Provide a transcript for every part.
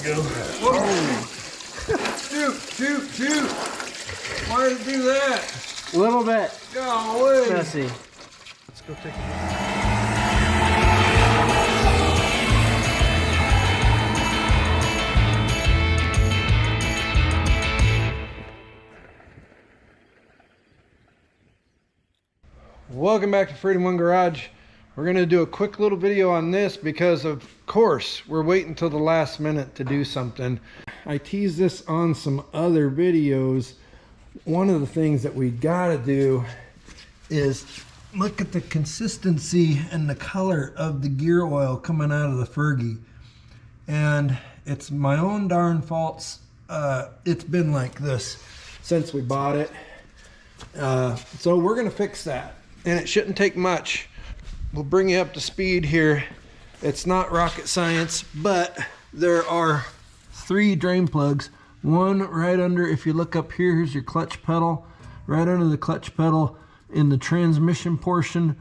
go. Whoa. Shoot. Why did it do that? A little bit. Golly. Messy. Let's go take a look. Welcome back to Freedom One Garage. We're going to do a quick little video on this because of course we're waiting till the last minute to do something. I teased this on some other videos. One of the things that we got to do is look at the consistency and the color of the gear oil coming out of the Fergie. And it's my own darn faults. It's been like this since we bought it. So we're going to fix that. And it shouldn't take much. We'll bring you up to speed here. It's not rocket science, but there are 3 drain plugs. One right under, if you look up here, here's your clutch pedal. Right under the clutch pedal in the transmission portion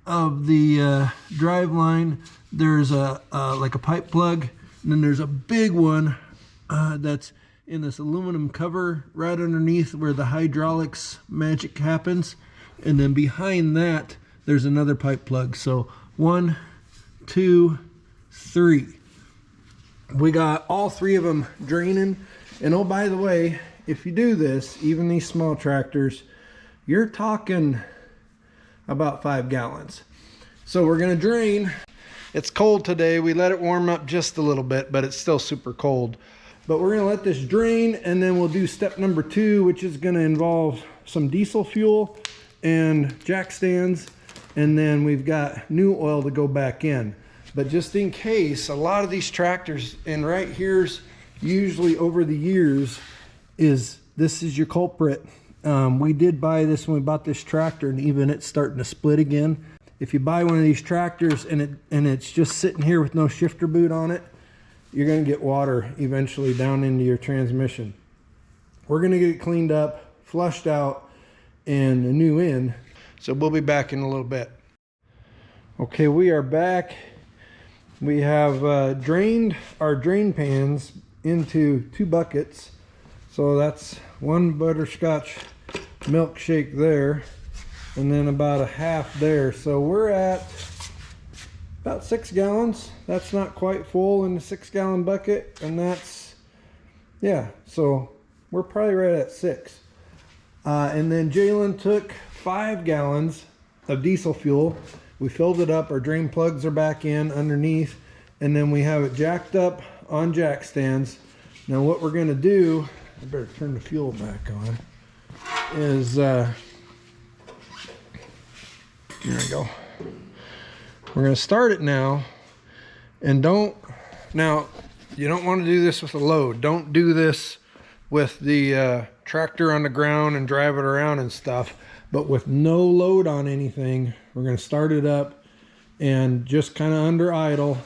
of the drive line, there's like a pipe plug. And then there's a big one that's in this aluminum cover right underneath where the hydraulics magic happens. And then behind that, there's another pipe plug. So 1, 2, 3. We got all 3 of them draining. And oh, by the way, if you do this, even these small tractors, you're talking about 5 gallons. So we're gonna drain. It's cold today. We let it warm up just a little bit, but it's still super cold. But we're gonna let this drain, and then we'll do step number 2, which is gonna involve some diesel fuel and jack stands, and then we've got new oil to go back in. But just in case, a lot of these tractors, and right here's usually over the years, this is your culprit. We did buy this when we bought this tractor, and even it's starting to split again. If you buy one of these tractors and it's just sitting here with no shifter boot on it, you're gonna get water eventually down into your transmission. We're gonna get it cleaned up, flushed out, and a new in. So we'll be back in a little bit. Okay, we are back. We have drained our drain pans into 2 buckets. So that's 1 butterscotch milkshake there, and then about a half there. So we're at about 6 gallons. That's not quite full in the 6-gallon bucket, and that's, yeah, so we're probably right at 6. And then Jalen took 5 gallons of diesel fuel. We filled it up. Our drain plugs are back in underneath, and then we have it jacked up on jack stands. Now what we're going to do, I better turn the fuel back on, is here we go. We're going to start it now, and now you don't want to do this with a load. Don't do this with the tractor on the ground and drive it around and stuff. But with no load on anything, we're going to start it up and just kind of under idle.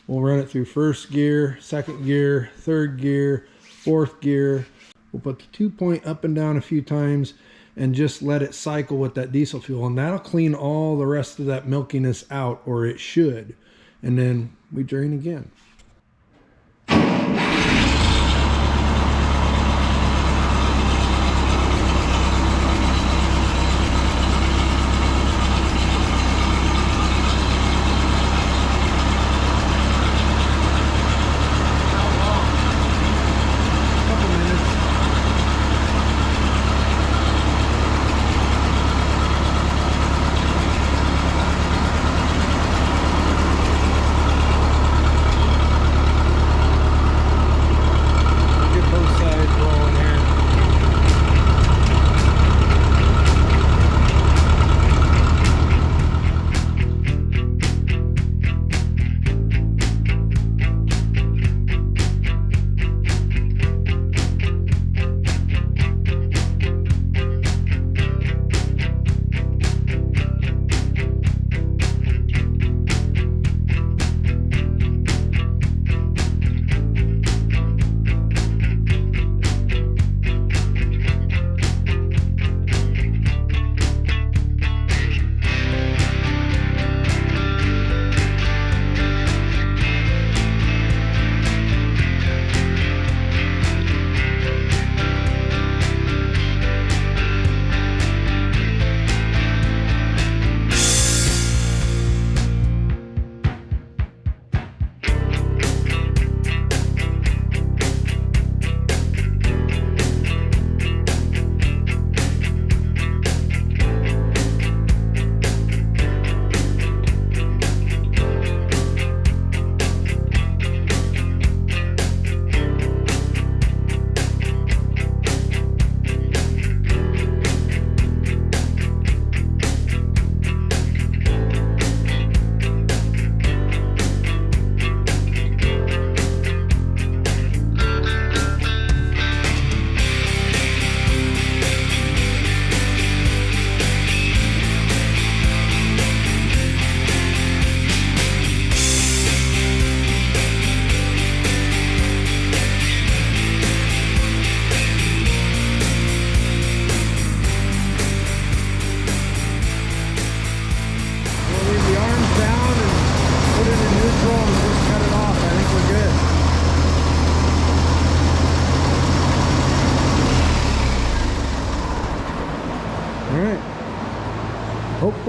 We'll run it through 1st gear, 2nd gear, 3rd gear, 4th gear. We'll put the 2-point up and down a few times and just let it cycle with that diesel fuel. And that'll clean all the rest of that milkiness out, or it should. And then we drain again.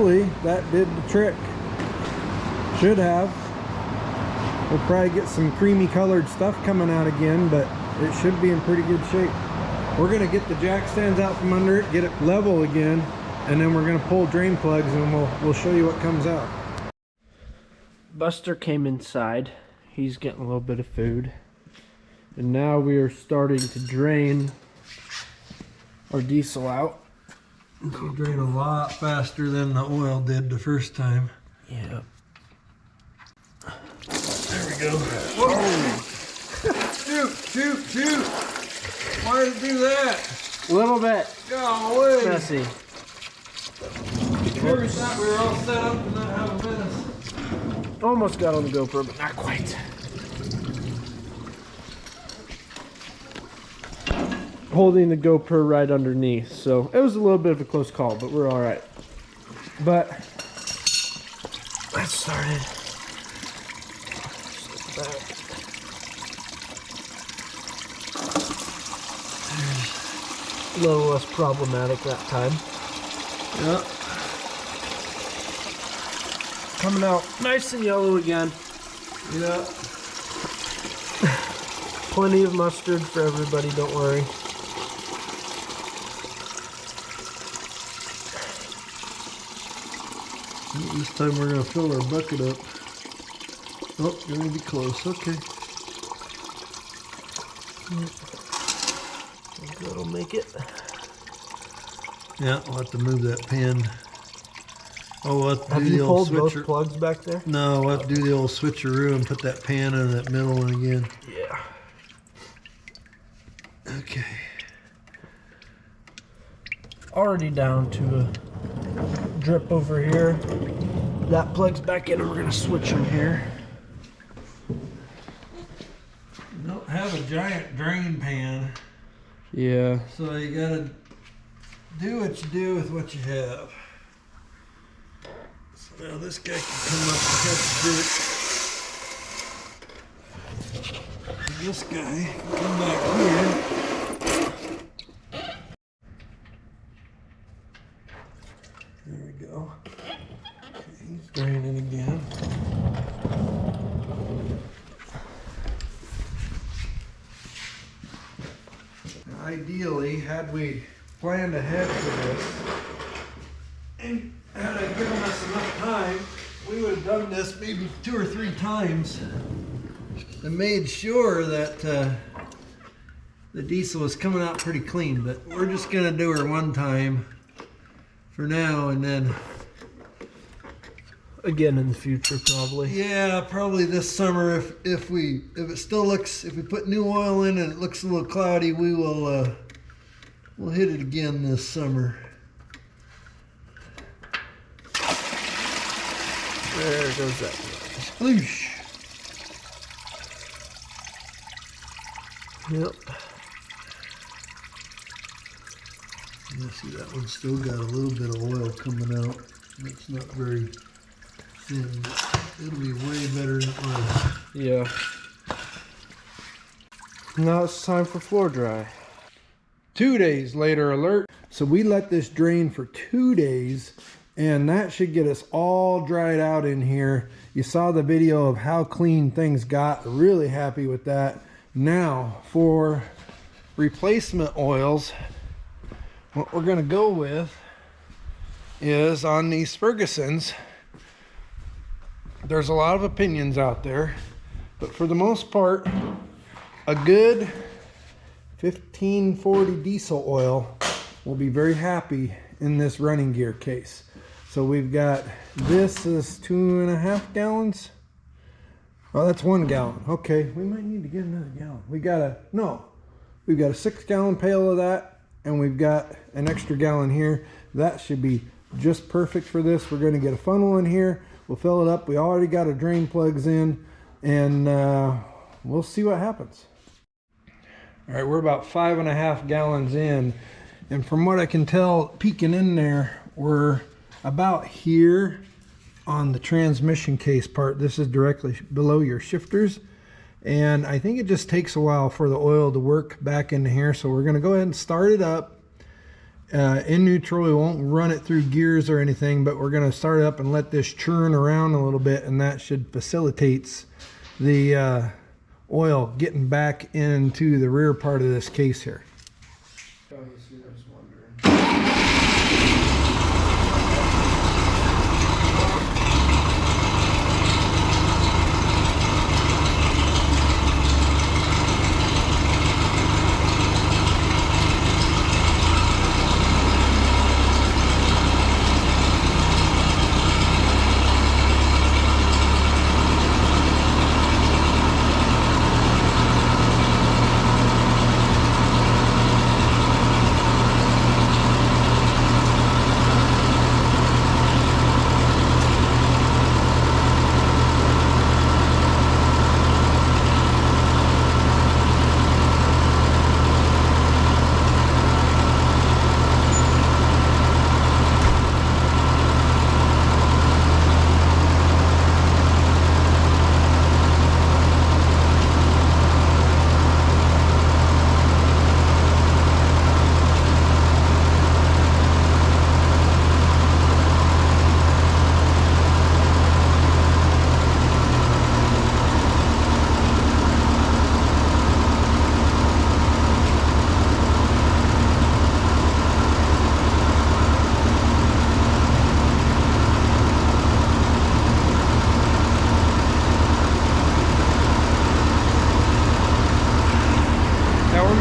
hopefully that did the trick. Should have. We'll probably get some creamy colored stuff coming out again, but it should be in pretty good shape. We're gonna get the jack stands out from under it, get it level again, and then we're gonna pull drain plugs and we'll show you what comes out. Buster came inside. He's getting a little bit of food. And now we are starting to drain our diesel out. It'll drain a lot faster than the oil did the first time. Yeah. There we go. Whoa! Shoot! Why did it do that? A little bit. Golly. Messy. Every thought we were all set up to not have a mess. Almost got on the GoPro, but not quite. Holding the GoPro right underneath, so it was a little bit of a close call, but we're all right. But let's start it. A little less problematic that time. Yep. Coming out nice and yellow again. Yep. Plenty of mustard for everybody, don't worry. This time we're going to fill our bucket up. Oh, you're going to be close. Okay. That'll make it. Yeah, we'll have to move that pan. Oh, we'll have to Have do you the old pulled both switcher. plugs back there? No, we'll have to do the old switcheroo and put that pan in that middle one again. Yeah. Okay. Already down to a drip over here. That plugs back in and we're going to switch them here. You don't have a giant drain pan, Yeah. so you got to do what you do with what you have. So now this guy can come up and catch the dirt. And this guy can come back here. There we go. Okay, he's draining again. Ideally, had we planned ahead for this and had it given us enough time, we would have done this maybe 2 or 3 times and made sure that the diesel was coming out pretty clean. But we're just gonna do her one time for now, and then Again in the future, probably. yeah, probably this summer if it still looks, if we put new oil in and it looks a little cloudy, we will we'll hit it again this summer. There goes that. Sploosh. Yep. You see that one's still got a little bit of oil coming out. It's not very thin, but it'll be way better than it was. Yeah. Now it's time for floor dry. 2 days later alert. So we let this drain for 2 days, and that should get us all dried out in here. You saw the video of how clean things got. Really happy with that. Now for replacement oils, what we're going to go with is on these Fergusons. There's a lot of opinions out there, but for the most part, a good 1540 diesel oil will be very happy in this running gear case. So we've got, this is 2.5 gallons. Oh, that's 1 gallon. Okay, we might need to get another gallon. We've got a 6 gallon pail of that, and we've got an extra gallon here. That should be just perfect for this. We're going to get a funnel in here. We'll fill it up. We already got our drain plugs in, and we'll see what happens. All right, we're about 5.5 gallons in, and from what I can tell, peeking in there, we're about here on the transmission case part. This is directly below your shifters, and I think it just takes a while for the oil to work back into here. So we're going to go ahead and start it up, in neutral. We won't run it through gears or anything, but we're going to start it up and let this churn around a little bit, and that should facilitates the oil getting back into the rear part of this case here.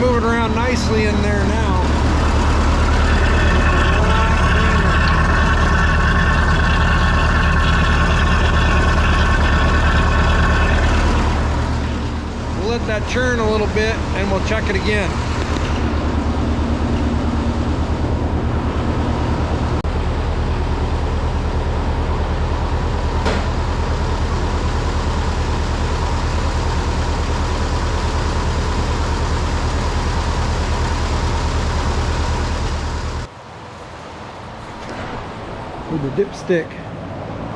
Moving around nicely in there now. We'll let that churn a little bit and we'll check it again. With the dipstick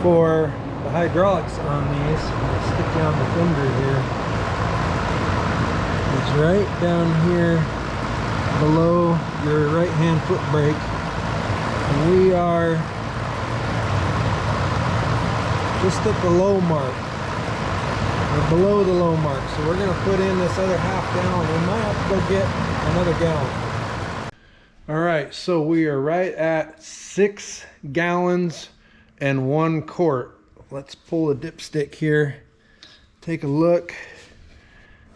for the hydraulics on these, I'll stick down the fender here. It's right down here below your right hand foot brake, and we are just at the low mark. We're below the low mark, so we're going to put in this other half gallon. We might have to go get another gallon. All right, so we are right at 6 gallons and 1 quart. Let's pull a dipstick here, take a look,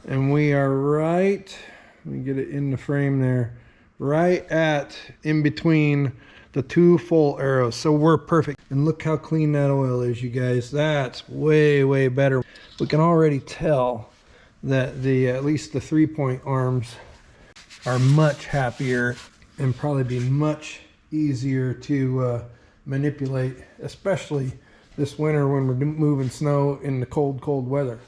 and we are right, let me get it in the frame there, right at in between the 2 full arrows. So we're perfect. And look how clean that oil is, you guys. That's way, way better. We can already tell that the at least the 3-point arms are much happier and probably be much easier to manipulate, especially this winter when we're moving snow in the cold weather.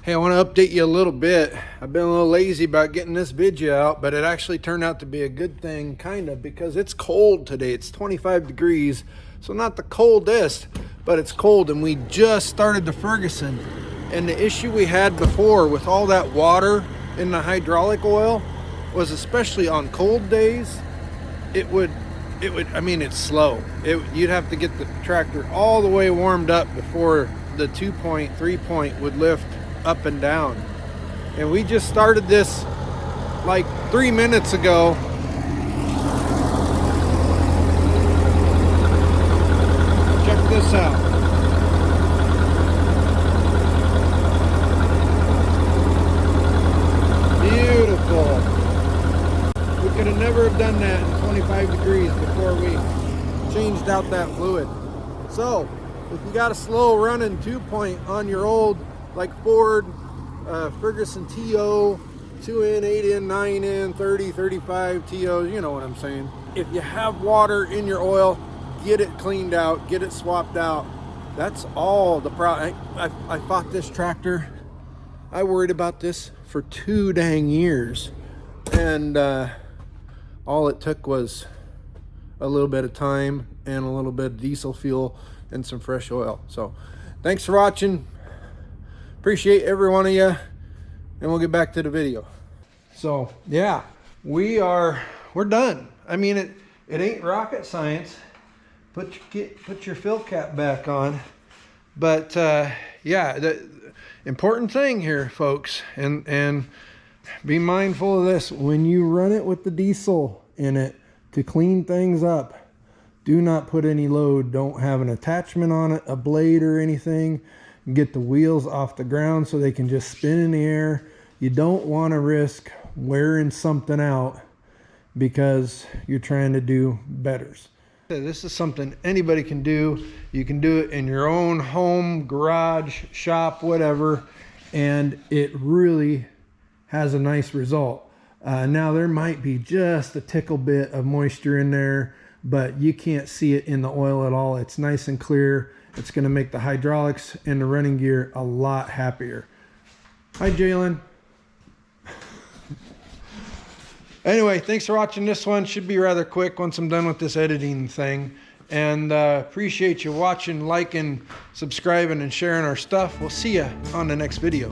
Hey, I want to update you a little bit. I've been a little lazy about getting this video out, but it actually turned out to be a good thing, kind of, because it's cold today. It's 25 degrees, so not the coldest, but it's cold, and we just started the Ferguson. And the issue we had before with all that water in the hydraulic oil was, especially on cold days, it would I mean, it's slow. You'd have to get the tractor all the way warmed up before the 2-point, 3-point would lift up and down. And we just started this like 3 minutes ago. Check this out. We could have never have done that in 25 degrees before we changed out that fluid. So if you got a slow running 2-point on your old like Ford Ferguson TO 2-in, 8-in, 9-in, 30, 35 TOs, you know what I'm saying. If you have water in your oil, get it cleaned out, get it swapped out. That's all the problem. I fought this tractor. I worried about this for 2 dang years, and all it took was a little bit of time and a little bit of diesel fuel and some fresh oil. So thanks for watching. Appreciate every one of you, and we'll get back to the video. So yeah, we're done. I mean, it ain't rocket science. Put your fill cap back on. But yeah, the important thing here, folks, and be mindful of this, when you run it with the diesel in it to clean things up, do not put any load. Don't have an attachment on it, a blade or anything. Get the wheels off the ground so they can just spin in the air. You don't want to risk wearing something out because you're trying to do betters. This is something anybody can do. You can do it in your own home, garage, shop, whatever, and it really has a nice result. Now there might be just a tickle bit of moisture in there, but you can't see it in the oil at all. It's nice and clear. It's going to make the hydraulics and the running gear a lot happier. Hi, Jalen. Anyway, thanks for watching this one. Should be rather quick once I'm done with this editing thing. And appreciate you watching, liking, subscribing, and sharing our stuff. We'll see you on the next video.